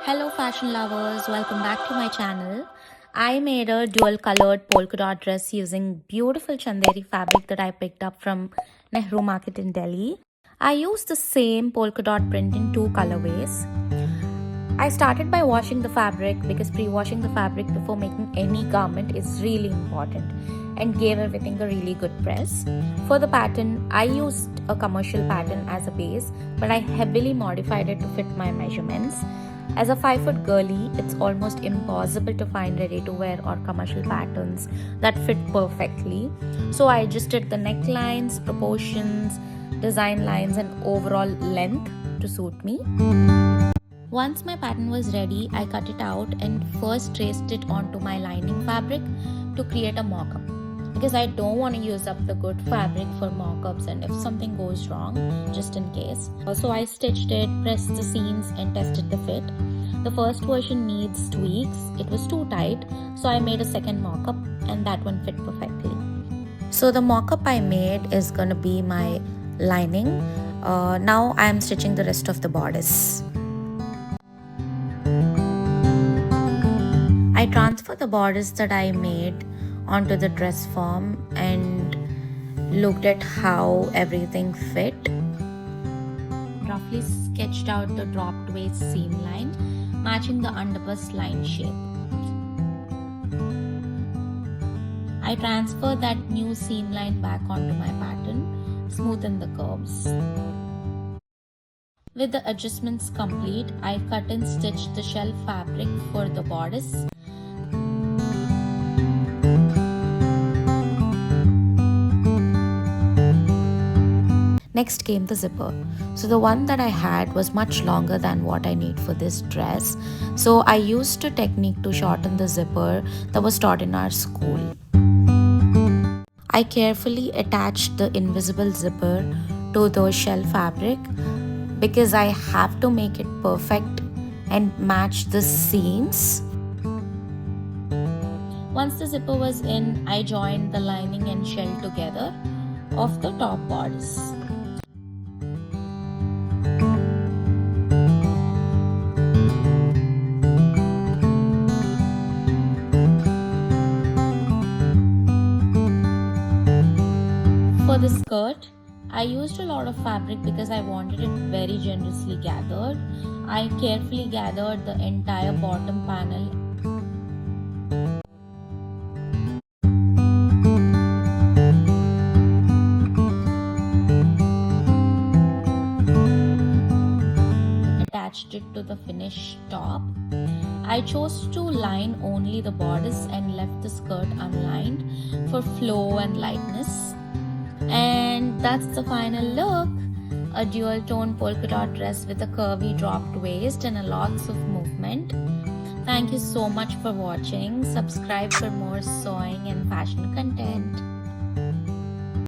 Hello fashion lovers, welcome back to my channel. I made a dual colored polka dot dress using beautiful chanderi fabric that I picked up from Nehru Market in Delhi. I used the same polka dot print in two colorways. I started by washing the fabric because pre-washing the fabric before making any garment is really important and gave everything a really good press. For the pattern, I used a commercial pattern as a base, but I heavily modified it to fit my measurements. As a 5-foot girly, it's almost impossible to find ready-to-wear or commercial patterns that fit perfectly. So I adjusted the necklines, proportions, design lines and overall length to suit me. Once my pattern was ready, I cut it out and first traced it onto my lining fabric to create a mock-up. Because I don't want to use up the good fabric for mock-ups and if something goes wrong, just in case. So I stitched it, pressed the seams and tested the fit. The first version needs tweaks. It was too tight, so I made a second mock-up and that one fit perfectly. So the mock-up I made is gonna be my lining. Now I am stitching the rest of the bodice. I transferred the bodice that I made onto the dress form and looked at how everything fit. Roughly sketched out the dropped waist seam line, matching the underbust line shape. I transferred that new seam line back onto my pattern, smoothen the curves. With the adjustments complete, I cut and stitched the shell fabric for the bodice. Next came the zipper. So the one that I had was much longer than what I need for this dress. So I used a technique to shorten the zipper that was taught in our school. I carefully attached the invisible zipper to the shell fabric because I have to make it perfect and match the seams. Once the zipper was in, I joined the lining and shell together of the top bodice. For the skirt, I used a lot of fabric because I wanted it very generously gathered. I carefully gathered the entire bottom panel. Attached it to the finished top. I chose to line only the bodice and left the skirt unlined for flow and lightness. And that's the final look. A dual tone polka dot dress with a curvy dropped waist and a lots of movement. Thank you so much for watching. Subscribe for more sewing and fashion content.